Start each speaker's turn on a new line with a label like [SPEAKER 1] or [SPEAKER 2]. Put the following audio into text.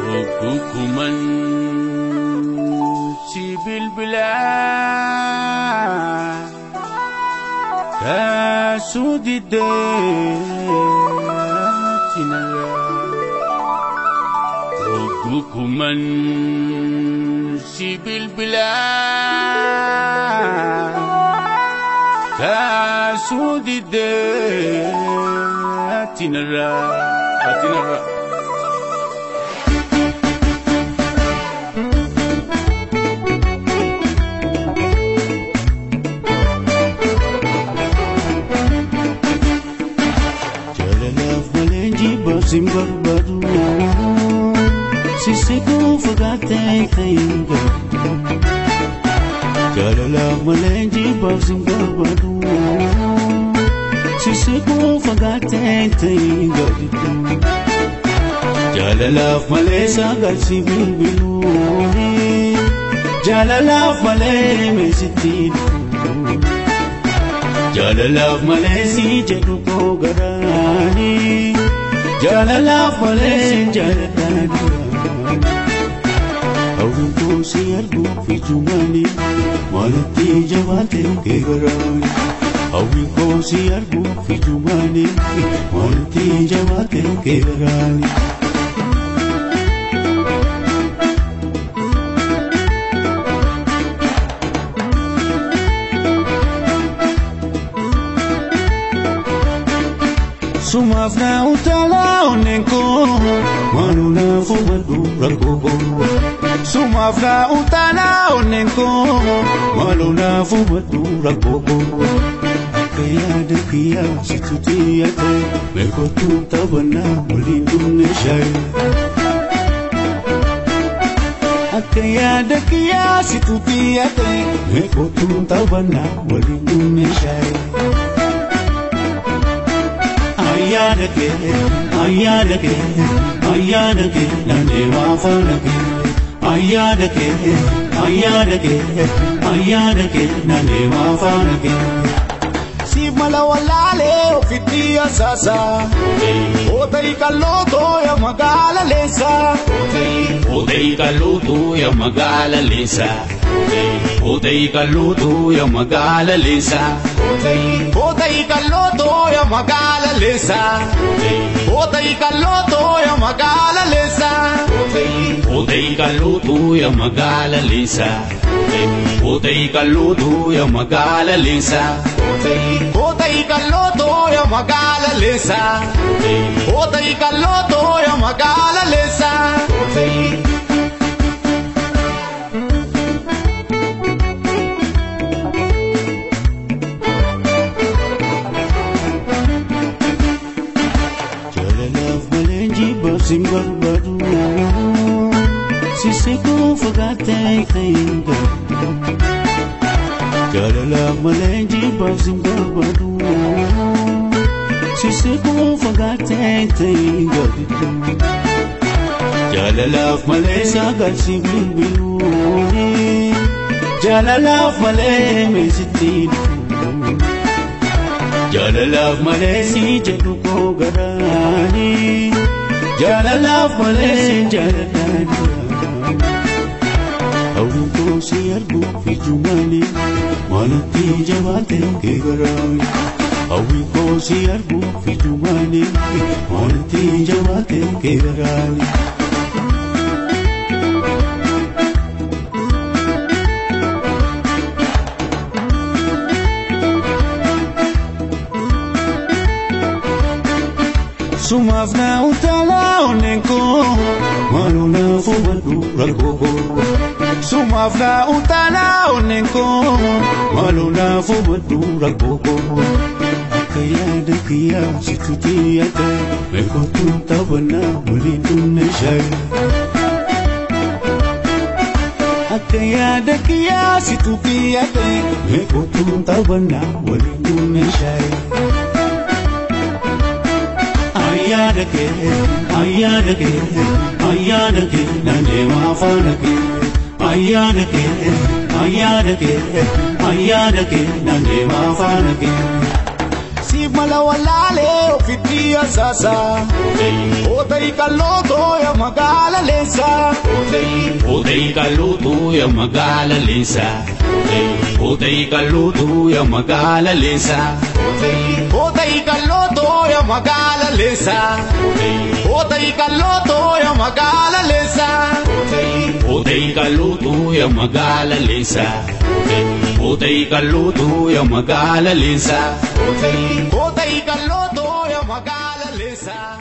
[SPEAKER 1] وكوكومن سيب البلاد كاسود الداتنا وكوكومن سيب البلاد كاسود الداتنا
[SPEAKER 2] Simbar baru, sisiku fagate kainga. Jalalah melenji simbar baru, sisiku fagate kainga. Jalalah melesa gasi bilu, jalalah mele mesiti. Jalalah melesi jadu ko garani. Jalala fale jalala Awinko siyargu fijumani Malati jawate kegarani Awinko siyargu fijumani Malati jawate kegarani Sumafna utala onenko Manuna fumadu ragogo Sumafna utala onenko Manuna fumadu ragogo Akaya dekia situtiate Meko tutabana mulindu neshai Akaya dekia situtiate Meko tutabana mulindu neshai Ayadake, nane wafanake. Ayadake, nane wafanake. Si malawalale ofitiya sasa. Odai kaloto ya magala lesa. Odai kaloto ya magala lesa. Odai kaloto ya magala lesa. Odai kaloto ya magala lesa. Odai kaloto ya magala lesa. Odai kaloto ya magala lesa. Odai kaloto ya magala lesa. Odai kaloto ya magala lesa. Odai kaloto ya magala lesa. Simbar baru, sisiku fagate kainga. Jalalah melenji simbar baru, sisiku fagate kainga. Jalalah melesa gasi bilu, jalalah mele mesiti. Jalalah melesi jadu ko garani. Jalalah mele jalala Awinko siyargu fijumani Malati jawate kegarani Awinko siyargu fijumani Malati jawate kegarani Sumafna utala onenko Maluna fumadu ragogo Sumafna utala onenko Maluna fumadu ragogo Akaya dekia situtiate Meko tutabana mulindu neshai Akaya dekia situtiate Meko tutabana mulindu neshai Ayadake, nane wafanake. Ayadake, nane wafanake. si mala walale ofiti asasa Otay kaloto ya magala lesa Otay kaloto ya magala lesa Otay kaloto ya magala lesa Otay kaloto ya magala lesa Otay kaloto ya magala lesa Otay kaloto ya magala lesa Otay kaloto ya magala lesa Otay kaloto ya magala lesa